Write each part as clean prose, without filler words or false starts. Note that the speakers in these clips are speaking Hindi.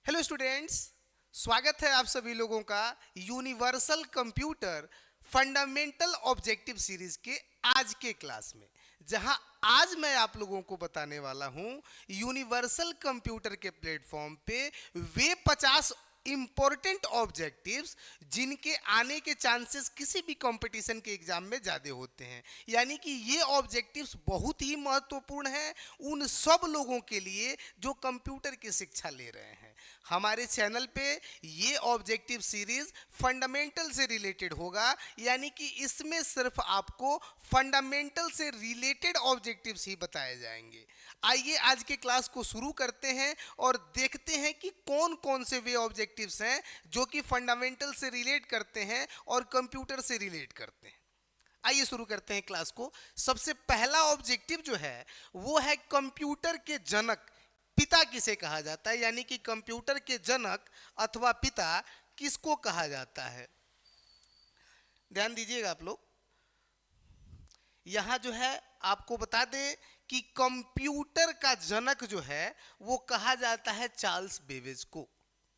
हेलो स्टूडेंट्स, स्वागत है आप सभी लोगों का universal computer fundamental objective series के आज के क्लास में, जहां आज मैं आप लोगों को बताने वाला हूं यूनिवर्सल कंप्यूटर के प्लेटफॉर्म पे वे 50 इंपॉर्टेंट ऑब्जेक्टिव्स जिनके आने के चांसेस किसी भी कंपटीशन के एग्जाम में ज़्यादा होते हैं। यानी कि ये ऑब्जेक्टिव्स बहुत ही महत्वपूर्ण हैं उन सब लोगों के लिए जो कंप्यूटर की शिक्षा ले रहे हैं। हमारे चैनल पे ये ऑब्जेक्टिव सीरीज फंडामेंटल से रिलेटेड होगा, यानी कि इसमें सिर्फ आपको फंडामेंटल से रिलेटेड ऑब्जेक्टिव्स ही बताए जाएंगे। आइए आज के क्लास को शुरू करते हैं और देखते हैं कि कौन कौन से वे ऑब्जेक्टिव्स हैं जो कि फंडामेंटल से रिलेट करते हैं और कंप्यूटर से रिलेट करते हैं। आइए शुरू करते हैं क्लास को। सबसे पहला ऑब्जेक्टिव जो है वो है कंप्यूटर के जनक पिता किसे कहा जाता है, यानी कि कंप्यूटर के जनक अथवा पिता किसको कहा जाता है। ध्यान दीजिएगा आप लोग, यहां जो है आपको बता दें कि कंप्यूटर का जनक जो है वो कहा जाता है चार्ल्स बेबेज को।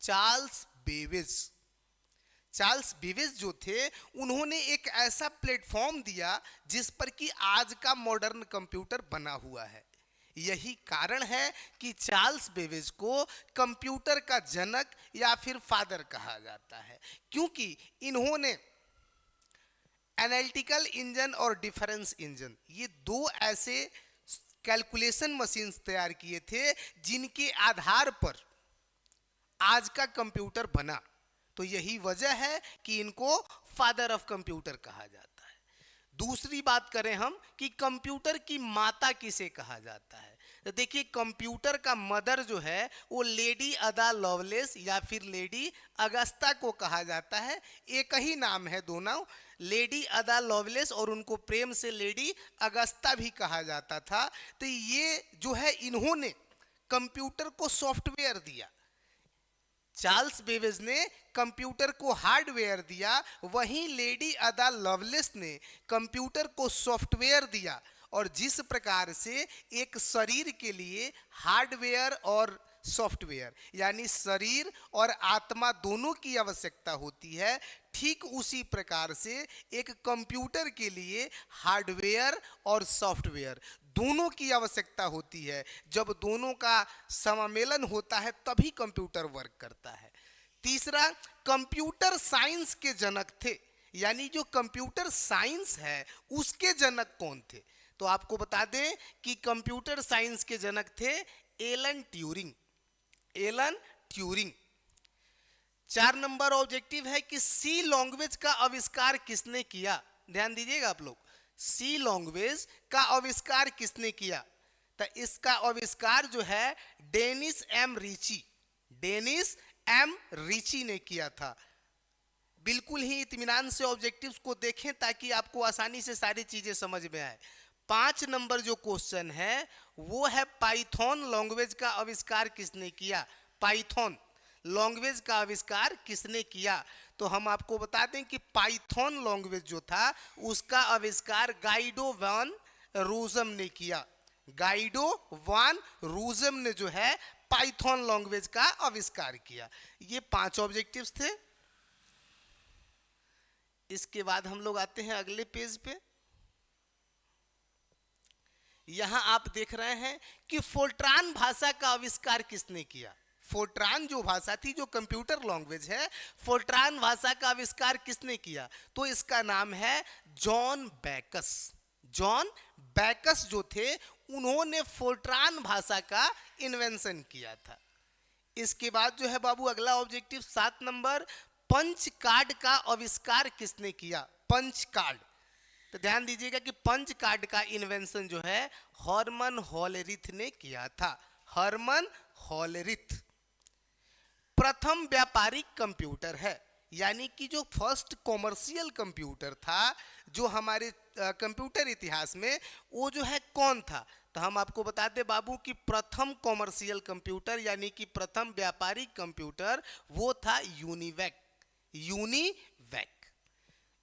चार्ल्स बेबेज जो थे उन्होंने एक ऐसा प्लेटफॉर्म दिया जिस पर कि आज का मॉडर्न कंप्यूटर बना हुआ है। यही कारण है कि चार्ल्स बेबेज को कंप्यूटर का जनक या फिर फादर कहा जाता है, क्योंकि इन्होंने एनालिटिकल इंजन और डिफरेंस इंजन, ये दो ऐसे कैलकुलेशन मशीन्स तैयार किए थे जिनके आधार पर आज का कंप्यूटर बना। तो यही वजह है कि इनको फादर ऑफ कंप्यूटर कहा जाता है। दूसरी बात करें हम कि कंप्यूटर की माता किसे कहा जाता है, तो देखिए कंप्यूटर का मदर जो है वो लेडी अदा लवलेस या फिर लेडी अगस्ता को कहा जाता है। एक ही नाम है दोनों, लेडी अदा लवलेस, और उनको प्रेम से लेडी अगस्ता भी कहा जाता था। तो ये जो है इन्होंने कंप्यूटर को सॉफ्टवेयर दिया। चार्ल्स बेबेज ने कंप्यूटर को हार्डवेयर दिया, वहीं लेडी अदा लवलेस ने कंप्यूटर को सॉफ्टवेयर दिया। और जिस प्रकार से एक शरीर के लिए हार्डवेयर और सॉफ्टवेयर यानी शरीर और आत्मा दोनों की आवश्यकता होती है, ठीक उसी प्रकार से एक कंप्यूटर के लिए हार्डवेयर और सॉफ्टवेयर दोनों की आवश्यकता होती है। जब दोनों का सम्मेलन होता है तभी कंप्यूटर वर्क करता है। तीसरा, कंप्यूटर साइंस के जनक थे, यानी जो कंप्यूटर साइंस है उसके जनक कौन थे, तो आपको बता दें कि कंप्यूटर साइंस के जनक थे एलन ट्यूरिंग। 4 नंबर ऑब्जेक्टिव है कि सी लैंग्वेज का आविष्कार किसने किया। ध्यान दीजिएगा आप लोग, सी लैंग्वेज का आविष्कार किसने किया, तो इसका आविष्कार जो है डेनिस एम रिची ने किया था। बिल्कुल ही इत्मीनान से ऑब्जेक्टिव्स को देखें ताकि आपको आसानी से सारी चीजें समझ में आए। 5 नंबर जो क्वेश्चन है वो है पाइथन लैंग्वेज का आविष्कार किसने किया। पाइथन लैंग्वेज का आविष्कार किसने किया, तो हम आपको बता दें कि पाइथन लैंग्वेज जो था उसका आविष्कार गाइडो वान रोजम ने किया। गाइडो वान रोजम ने जो है पाइथन लैंग्वेज का आविष्कार किया। ये 5 ऑब्जेक्टिव्स थे। इसके बाद हम लोग आते हैं अगले पेज पे। यहां आप देख रहे हैं कि फोर्ट्रान भाषा का आविष्कार किसने किया। फोर्ट्रान जो भाषा थी, जो कंप्यूटर लैंग्वेज है, फोर्ट्रान भाषा का आविष्कार किसने किया, तो इसका नाम है जॉन बैकस जो थे उन्होंने फोर्ट्रान भाषा का इन्वेंशन किया था। इसके बाद जो है बाबू अगला ऑब्जेक्टिव 7 नंबर, पंच कार्ड का आविष्कार किसने किया। पंच कार्ड, तो ध्यान दीजिएगा कि पंच कार्ड का इन्वेंशन जो है हर्मन होलरिथ ने किया था। हर्मन होलरिथ प्रथम व्यापारिक कंप्यूटर है, यानी कि जो फर्स्ट कॉमर्शियल कंप्यूटर था जो हमारे कंप्यूटर इतिहास में, वो जो है कौन था, तो हम आपको बता दें बाबू कि प्रथम कॉमर्शियल कंप्यूटर यानी कि प्रथम व्यापारिक कंप्यूटर वो था यूनिवैक।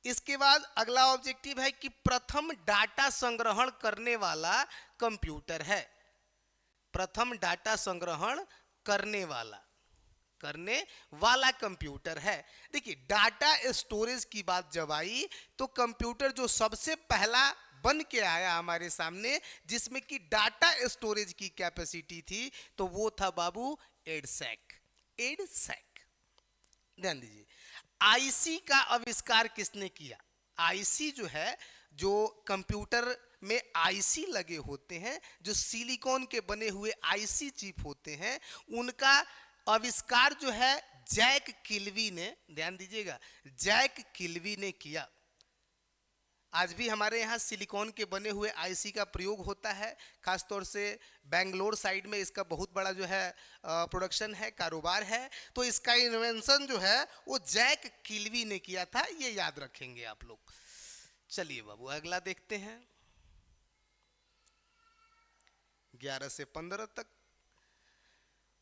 इसके बाद अगला ऑब्जेक्टिव है कि प्रथम डाटा संग्रहण करने वाला कंप्यूटर है। प्रथम डाटा संग्रहण करने वाला करने वाला कंप्यूटर है। देखिए डाटा स्टोरेज की बात जब आई तो कंप्यूटर जो सबसे पहला बन के आया हमारे सामने जिसमें कि डाटा स्टोरेज की कैपेसिटी थी तो वो था बाबू एडसैक। एडसैक ध्यान दीजिए। आईसी का आविष्कार किसने किया? आईसी जो है, जो कंप्यूटर में आईसी लगे होते हैं, जो सिलिकॉन के बने हुए आईसी चिप होते हैं, उनका आविष्कार जो है जैक किल्वी ने, ध्यान दीजिएगा, जैक किल्वी ने किया। आज भी हमारे यहाँ सिलिकॉन के बने हुए आईसी का प्रयोग होता है, खासतौर से बेंगलोर साइड में इसका बहुत बड़ा जो है प्रोडक्शन है, कारोबार है। तो इसका इन्वेंशन जो है वो जैक किल्वी ने किया था, ये याद रखेंगे आप लोग। चलिए बाबू अगला देखते हैं। 11 से 15 तक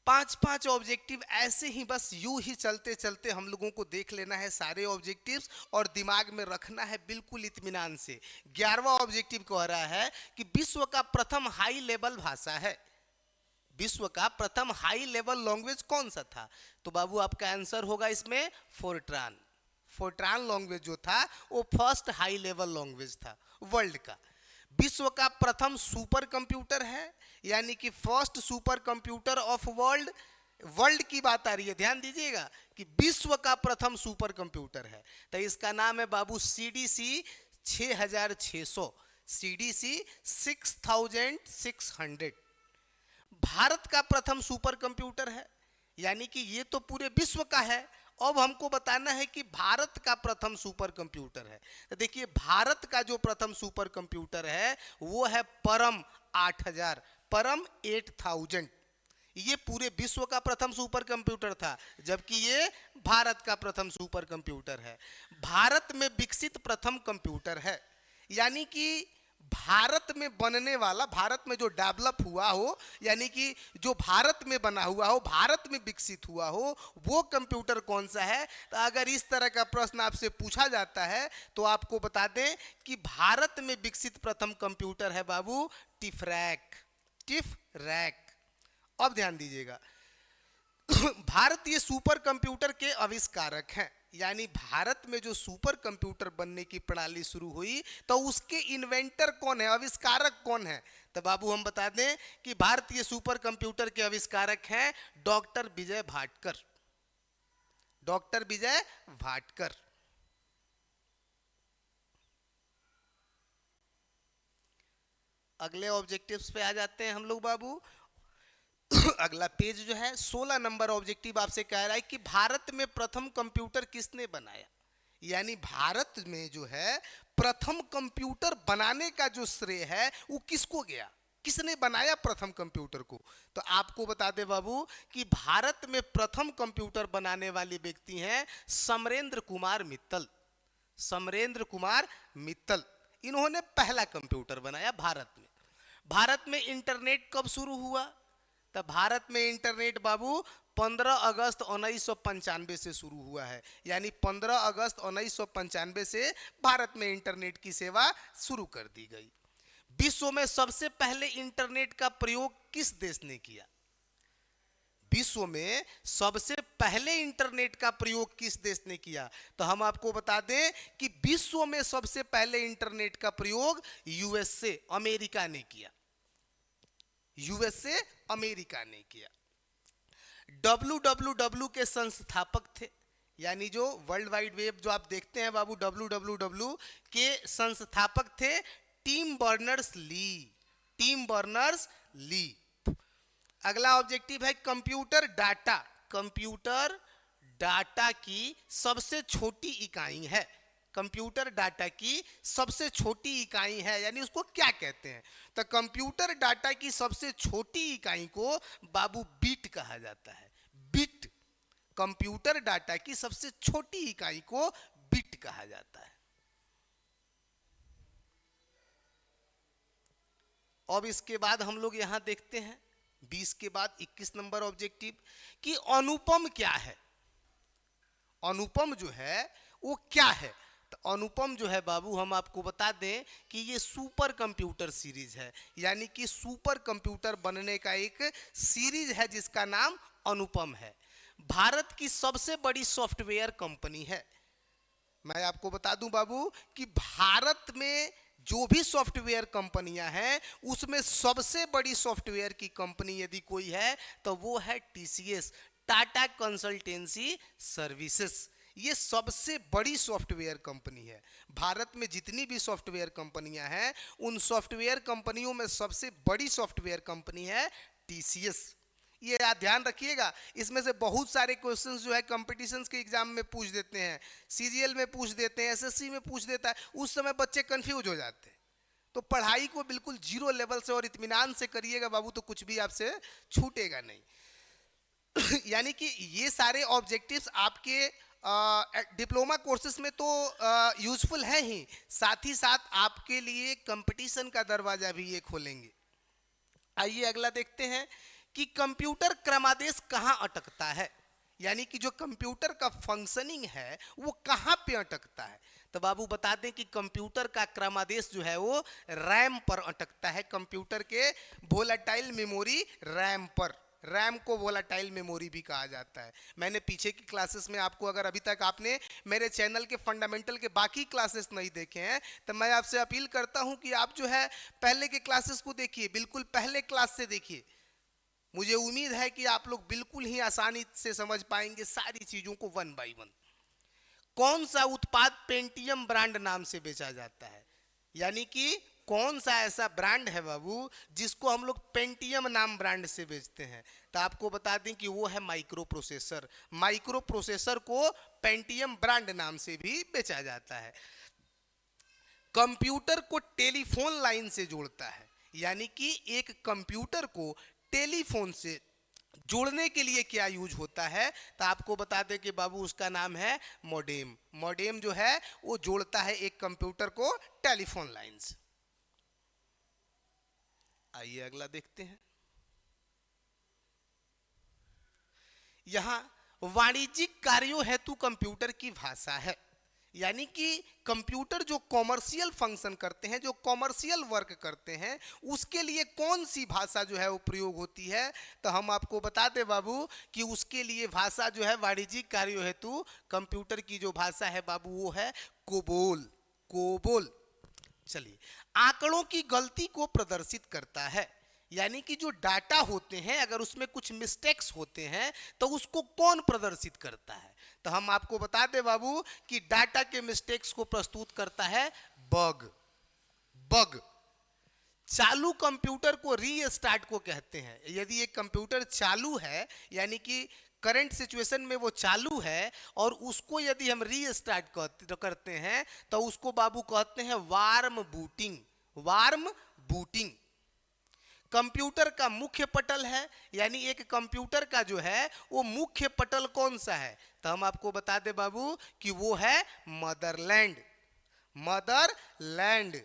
5-5 ऑब्जेक्टिव ऐसे ही बस यूं ही चलते चलते हम लोगों को देख लेना है सारे ऑब्जेक्टिव्स और दिमाग में रखना है बिल्कुल इत्मीनान से। 11वां ऑब्जेक्टिव कह रहा है कि विश्व का प्रथम हाई लेवल भाषा है। विश्व का प्रथम हाई लेवल लैंग्वेज कौन सा था? तो बाबू आपका आंसर होगा इसमें फोर्ट्रान। फोर्ट्रान लैंग्वेज जो था वो फर्स्ट हाई लेवल लैंग्वेज था वर्ल्ड का। विश्व का प्रथम सुपर कंप्यूटर है, यानी कि first super computer of world. World की बात आ रही है, ध्यान दीजिएगा कि विश्व का प्रथम सुपर कंप्यूटर है। तो इसका नाम है बाबू सीडीसी 6600, सीडीसी 6600। भारत का प्रथम सुपर कंप्यूटर है, यानी कि ये तो पूरे विश्व का है। अब हमको बताना है कि भारत का प्रथम सुपर कंप्यूटर है। तो देखिए भारत का जो प्रथम सुपर कंप्यूटर है वो है परम 8000, परम 8000। ये पूरे विश्व का प्रथम सुपर कंप्यूटर था, जबकि ये भारत का प्रथम सुपर कंप्यूटर है। भारत में विकसित प्रथम कंप्यूटर है, यानी कि भारत में बनने वाला, भारत में जो डेवलप हुआ हो, यानी कि जो भारत में बना हुआ हो, भारत में विकसित हुआ हो, वो कंप्यूटर कौन सा है? तो अगर इस तरह का प्रश्न आपसे पूछा जाता है तो आपको बता दें कि भारत में विकसित प्रथम कंप्यूटर है बाबू टिफरैक। टिफरैक। अब ध्यान दीजिएगा, भारतीय सुपर कंप्यूटर के आविष्कारक हैं, यानी भारत में जो सुपर कंप्यूटर बनने की प्रणाली शुरू हुई तो उसके इन्वेंटर कौन है, आविष्कारक कौन है? तो बाबू हम बता दें कि भारतीय सुपर कंप्यूटर के आविष्कारक हैं डॉक्टर विजय भाटकर। डॉक्टर विजय भाटकर। अगले ऑब्जेक्टिव्स पे आ जाते हैं हम लोग बाबू। अगला पेज जो है 16 नंबर ऑब्जेक्टिव आपसे कह रहा है कि भारत में प्रथम कंप्यूटर किसने बनाया, यानी भारत में जो है प्रथम कंप्यूटर बनाने का जो श्रेय है वो किसको गया, किसने बनाया प्रथम कंप्यूटर को? तो आपको बता दे बाबू कि भारत में प्रथम कंप्यूटर बनाने वाले व्यक्ति हैं समरेंद्र कुमार मित्तल। समरेंद्र कुमार मित्तल, इन्होंने पहला कंप्यूटर बनाया भारत में। भारत में इंटरनेट कब शुरू हुआ? तो भारत में इंटरनेट बाबू 15 अगस्त 1995 से शुरू हुआ है, यानी 15 अगस्त 1995 से भारत में इंटरनेट की सेवा शुरू कर दी गई। विश्व में सबसे पहले इंटरनेट का प्रयोग किस देश ने किया? विश्व में सबसे पहले इंटरनेट का प्रयोग किस देश ने किया? तो हम आपको बता दें कि विश्व में सबसे पहले इंटरनेट का प्रयोग यूएसए, अमेरिका ने किया। यूएसए, अमेरिका ने किया। www के संस्थापक थे, यानी जो वर्ल्ड वाइड वेब जो आप देखते हैं बाबू www के संस्थापक थे Tim Berners Lee. Tim Berners Lee. अगला ऑब्जेक्टिव है कंप्यूटर डाटा। कंप्यूटर डाटा की सबसे छोटी इकाई है। कंप्यूटर डाटा की सबसे छोटी इकाई है, यानी उसको क्या कहते हैं? तो कंप्यूटर डाटा की सबसे छोटी इकाई को बाबू बिट कहा जाता है। बिट। कंप्यूटर डाटा की सबसे छोटी इकाई को बिट कहा जाता है। अब इसके बाद हम लोग यहां देखते हैं 20 के बाद 21 नंबर ऑब्जेक्टिव कि अनुपम क्या है। अनुपम जो है वो क्या है? तो अनुपम जो है बाबू हम आपको बता दें कि ये सुपर कंप्यूटर सीरीज है, यानी कि सुपर कंप्यूटर बनने का एक सीरीज है जिसका नाम अनुपम है। भारत की सबसे बड़ी सॉफ्टवेयर कंपनी है। मैं आपको बता दूं बाबू कि भारत में जो भी सॉफ्टवेयर कंपनियां हैं उसमें सबसे बड़ी सॉफ्टवेयर की कंपनी यदि कोई है तो वो है टीसीएस, टाटा कंसल्टेंसी सर्विसेज। ये सबसे बड़ी सॉफ्टवेयर कंपनी है। भारत में जितनी भी सॉफ्टवेयर कंपनियां हैं उन सॉफ्टवेयर कंपनियों में सबसे बड़ी सॉफ्टवेयर कंपनी है टीसीएस। ये आप ध्यान रखिएगा। इसमें से बहुत सारे क्वेश्चंस जो है कंपटीशंस के एग्जाम में पूछ देते हैं, सीजीएल में पूछ देते हैं, एसएससी में पूछ देता है, उस समय बच्चे कंफ्यूज हो जाते हैं। तो पढ़ाई को बिल्कुल जीरो लेवल से और इत्मीनान से करिएगा बाबू, तो कुछ भी आपसे छूटेगा नहीं। यानी कि ये सारे ऑब्जेक्टिव्स आपके डिप्लोमा कोर्सेज में तो यूजफुल है ही, साथ ही साथ आपके लिए कंपटीशन का दरवाजा भी ये खोलेंगे। आइए अगला देखते हैं कि कंप्यूटर क्रमादेश कहाँ अटकता है, यानी कि जो कंप्यूटर का फंक्शनिंग है वो कहाँ पे अटकता है। तो बाबू बता दें कि कंप्यूटर का क्रमादेश जो है वो रैम पर अटकता है, कंप्यूटर के वोलेटाइल मेमोरी रैम पर। रैम को वोलेटाइल मेमोरी भी कहा जाता है। मैंने पीछे की क्लासेस में आपको, अगर अभी तक आपने मेरे चैनल के फंडामेंटल के बाकी क्लासेस नहीं देखे हैं तो मैं आपसे अपील करता हूं कि आप जो है पहले के क्लासेस को देखिए, बिल्कुल पहले क्लास से देखिए। मुझे उम्मीद है कि आप लोग बिल्कुल ही आसानी से समझ पाएंगे सारी चीजों को वन बाय वन। कौन सा उत्पाद पेंटियम ब्रांड नाम से बेचा जाता है, यानी कि कौन सा ऐसा ब्रांड है बाबू जिसको हम लोग पेंटियम नाम ब्रांड से बेचते हैं। तो आपको बता दें कि वो है माइक्रो प्रोसेसर। माइक्रो प्रोसेसर को पेंटियम ब्रांड नाम से भी बेचा जाता है। कंप्यूटर को टेलीफोन लाइन से जोड़ता है, यानी कि एक कंप्यूटर को टेलीफोन से जोड़ने के लिए क्या यूज होता है, तो आपको बता दें कि बाबू उसका नाम है मॉडेम। मॉडेम जो है वो जोड़ता है एक कंप्यूटर को टेलीफोन लाइन से। आइए अगला देखते हैं। यहां वाणिज्यिक कार्यों हेतु कंप्यूटर की भाषा है, यानी कि कंप्यूटर जो कॉमर्शियल फंक्शन करते हैं, जो कॉमर्शियल वर्क करते हैं, उसके लिए कौन सी भाषा जो है वो प्रयोग होती है। तो हम आपको बता दें बाबू कि उसके लिए भाषा जो है वाणिज्यिक कार्यों हेतु कंप्यूटर की जो भाषा है बाबू वो है कोबोल। कोबोल। चलिए, आंकड़ों की गलती को प्रदर्शित करता है, यानी कि जो डाटा होते हैं अगर उसमें कुछ मिस्टेक्स होते हैं तो उसको कौन प्रदर्शित करता है। तो हम आपको बता दें बाबू कि डाटा के मिस्टेक्स को प्रस्तुत करता है बग। बग। चालू कंप्यूटर को रीस्टार्ट को कहते हैं। यदि एक कंप्यूटर चालू है, यानी कि करंट सिचुएशन में वो चालू है और उसको यदि हम रीस्टार्ट करते हैं तो उसको बाबू कहते हैं warm booting. Warm booting. Computer का मुख्य पटल है, यानी एक कंप्यूटर का जो है वो मुख्य पटल कौन सा है, तो हम आपको बता दें बाबू कि वो है मदरलैंड। मदरलैंड।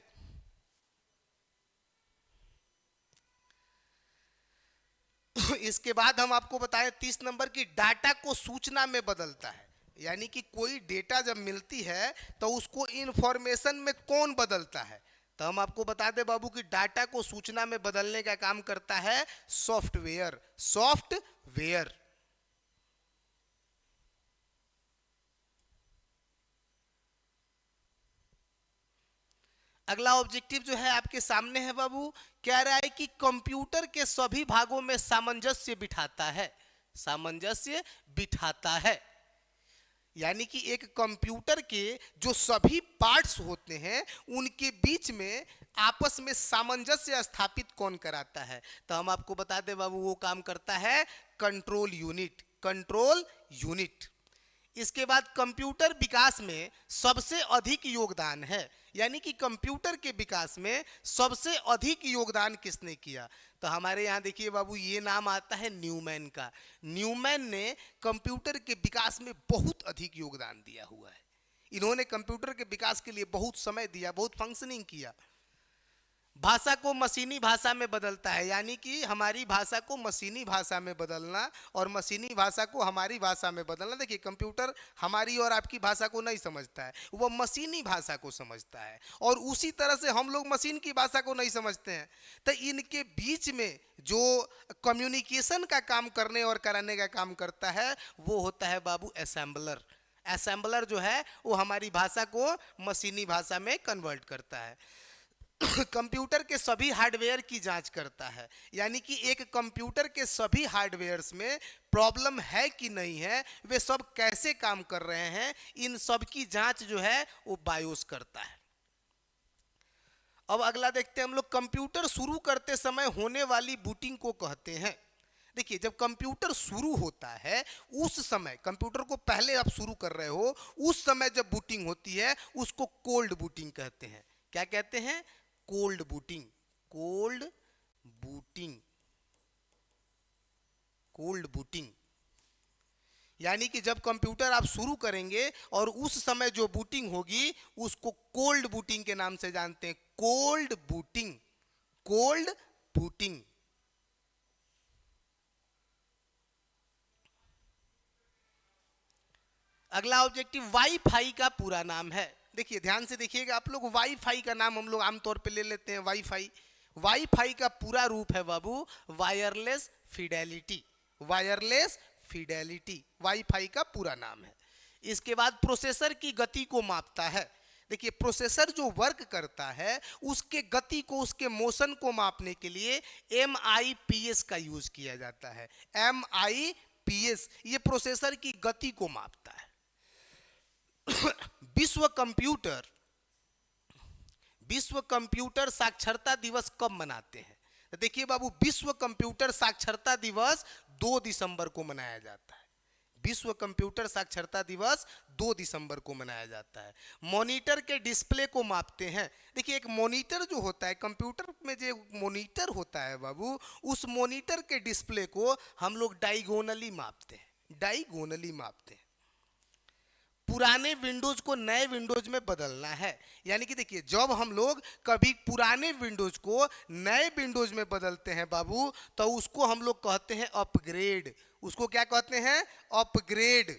इसके बाद हम आपको बताएं 30 नंबर की डाटा को सूचना में बदलता है, यानी कि कोई डेटा जब मिलती है तो उसको इंफॉर्मेशन में कौन बदलता है। तो हम आपको बता दें बाबू कि डाटा को सूचना में बदलने का काम करता है सॉफ्टवेयर। सॉफ्टवेयर। अगला ऑब्जेक्टिव जो है आपके सामने है बाबू, कह रहा है कि कंप्यूटर के सभी भागों में सामंजस्य बिठाता है। सामंजस्य बिठाता है, यानी कि एक कंप्यूटर के जो सभी पार्ट्स होते हैं उनके बीच में आपस में सामंजस्य स्थापित कौन कराता है। तो हम आपको बता दें बाबू वो काम करता है कंट्रोल यूनिट। Control unit. इसके बाद कंप्यूटर विकास में सबसे अधिक योगदान है, यानी कि कंप्यूटर के विकास में सबसे अधिक योगदान किसने किया। तो हमारे यहाँ देखिए बाबू ये नाम आता है न्यूमैन का। न्यूमैन ने कंप्यूटर के विकास में बहुत अधिक योगदान दिया हुआ है। इन्होंने कंप्यूटर के विकास के लिए बहुत समय दिया, बहुत फंक्शनिंग किया। भाषा को मशीनी भाषा में बदलता है, यानी कि हमारी भाषा को मशीनी भाषा में बदलना और मशीनी भाषा को हमारी भाषा में बदलना। देखिए कंप्यूटर हमारी और आपकी भाषा को नहीं समझता है, वो मशीनी भाषा को समझता है, और उसी तरह से हम लोग मशीन की भाषा को नहीं समझते हैं। तो इनके बीच में जो कम्युनिकेशन का काम करने और कराने का काम करता है वो होता है बाबू असेंबलर। असेंबलर जो है वो हमारी भाषा को मशीनी भाषा में कन्वर्ट करता है। कंप्यूटर के सभी हार्डवेयर की जांच करता है, यानी कि एक कंप्यूटर के सभी हार्डवेयर्स में प्रॉब्लम है कि नहीं है, वे सब कैसे काम कर रहे हैं, इन सब की जांच जो है वो बायोस करता है। अब अगला देखते हैं हम लोग, कंप्यूटर शुरू करते समय होने वाली बूटिंग को कहते हैं। देखिए जब कंप्यूटर शुरू होता है उस समय, कंप्यूटर को पहले आप शुरू कर रहे हो उस समय जब बूटिंग होती है उसको कोल्ड बूटिंग कहते हैं। क्या कहते हैं? Cold booting. Cold booting, cold booting यानी कि जब कंप्यूटर आप शुरू करेंगे और उस समय जो बूटिंग होगी उसको कोल्ड बूटिंग के नाम से जानते हैं। Cold booting, cold booting. अगला ऑब्जेक्टिव वाईफाई का पूरा नाम है। देखिए ध्यान से देखिएगा आप लोग, वाईफाई का नाम हम लोग आमतौर पे ले लेते हैं वाईफाई। वाईफाई का पूरा रूप है बाबू wireless fidelity. Wireless fidelity WiFi का पूरा नाम है। इसके बाद प्रोसेसर की गति को मापता है। देखिए प्रोसेसर जो वर्क करता है उसके गति को, उसके मोशन को मापने के लिए MIPS का यूज किया जाता है। MIPS ये प्रोसेसर की गति को मापता है। विश्व कंप्यूटर साक्षरता दिवस कब मनाते हैं? तो देखिए बाबू, विश्व कंप्यूटर साक्षरता दिवस 2 दिसंबर को मनाया जाता है। विश्व कंप्यूटर साक्षरता दिवस 2 दिसंबर को मनाया जाता है। मॉनिटर के डिस्प्ले को मापते हैं। देखिए एक मॉनिटर जो होता है, कंप्यूटर में जो मॉनिटर होता है बाबू, उस मॉनिटर के डिस्प्ले को हम लोग डायगोनली मापते हैं। डायगोनली मापते हैं। पुराने विंडोज को नए विंडोज में बदलना है, यानी कि देखिए जब हम लोग कभी पुराने विंडोज को नए विंडोज में बदलते हैं बाबू, तो उसको हम लोग कहते हैं अपग्रेड। उसको क्या कहते हैं? अपग्रेड।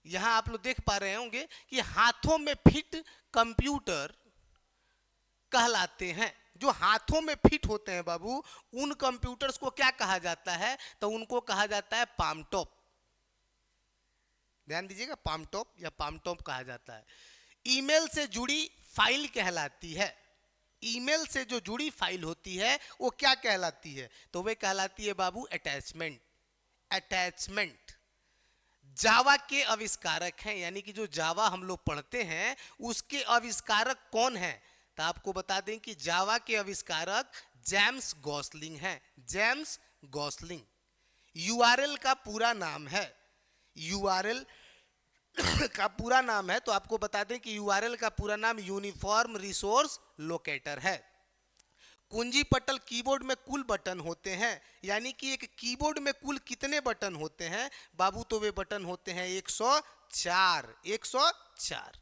यहां आप लोग देख पा रहे होंगे कि हाथों में फिट कंप्यूटर कहलाते हैं। जो हाथों में फिट होते हैं बाबू, उन कंप्यूटर्स को क्या कहा जाता है? तो उनको कहा जाता है पाम टॉप। ध्यान दीजिएगा, पाम टॉप या पाम टॉप कहा जाता है। ईमेल से जुड़ी फाइल कहलाती है। ईमेल से जो जुड़ी फाइल होती है वो क्या कहलाती है? तो वे कहलाती है बाबू अटैचमेंट। अटैचमेंट। जावा के आविष्कारक हैं, यानी कि जो जावा हम लोग पढ़ते हैं उसके आविष्कारक कौन हैं? तो आपको बता दें कि जावा के आविष्कारक जेम्स गॉसलिंग हैं। James Gosling. यूआरएल का पूरा नाम है। यूआरएल का पूरा नाम है, तो आपको बता दें कि यूआरएल का पूरा नाम यूनिफॉर्म रिसोर्स लोकेटर है। कुंजी पटल कीबोर्ड में कुल बटन होते हैं, यानी कि एक कीबोर्ड में कुल कितने बटन होते हैं बाबू? तो वे बटन होते हैं 104। 104।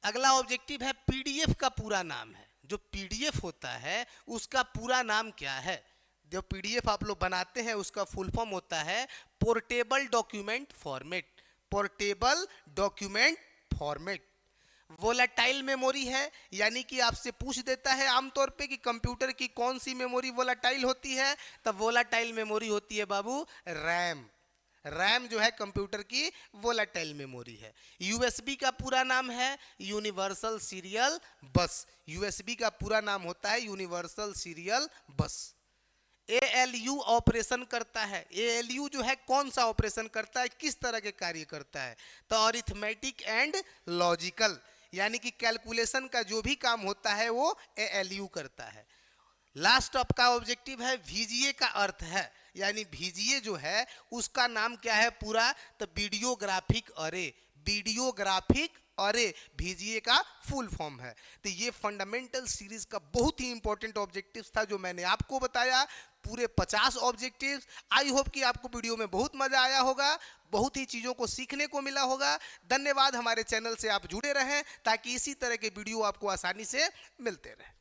अगला ऑब्जेक्टिव है पीडीएफ का पूरा नाम है। जो पीडीएफ होता है उसका पूरा नाम क्या है? जो पीडीएफ आप लोग बनाते हैं उसका फुल फॉर्म होता है portable document format. Portable document format. Volatile memory है, यानी कि आपसे पूछ देता है आमतौर पे कि कंप्यूटर की कौन सी मेमोरी वोलेटाइल होती है? तब वोलेटाइल मेमोरी होती है बाबू रैम। रैम जो है कंप्यूटर की वोलेटाइल मेमोरी है। यूएसबी का पूरा नाम है यूनिवर्सल सीरियल बस। यूएसबी का पूरा नाम होता है यूनिवर्सल सीरियल बस। एएलयू ऑपरेशन करता है। एएलयू जो है कौन सा ऑपरेशन करता है, किस तरह के कार्य करता है? तो अरिथमेटिक एंड लॉजिकल, यानी कि कैलकुलेशन का जो भी काम होता है वो एएलयू करता है। लास्ट आपका ऑब्जेक्टिव है वीजीए का अर्थ है, यानी वीजीए जो है उसका नाम क्या है पूरा? तो वीडियोग्राफिक अरे। वीडियोग्राफिक और ए VGA का फुल फॉर्म है। तो ये फंडामेंटल सीरीज का बहुत ही इंपॉर्टेंट ऑब्जेक्टिव था जो मैंने आपको बताया, पूरे 50 ऑब्जेक्टिव्स। आई होप कि आपको वीडियो में बहुत मजा आया होगा, बहुत ही चीज़ों को सीखने को मिला होगा। धन्यवाद, हमारे चैनल से आप जुड़े रहें ताकि इसी तरह के वीडियो आपको आसानी से मिलते रहें।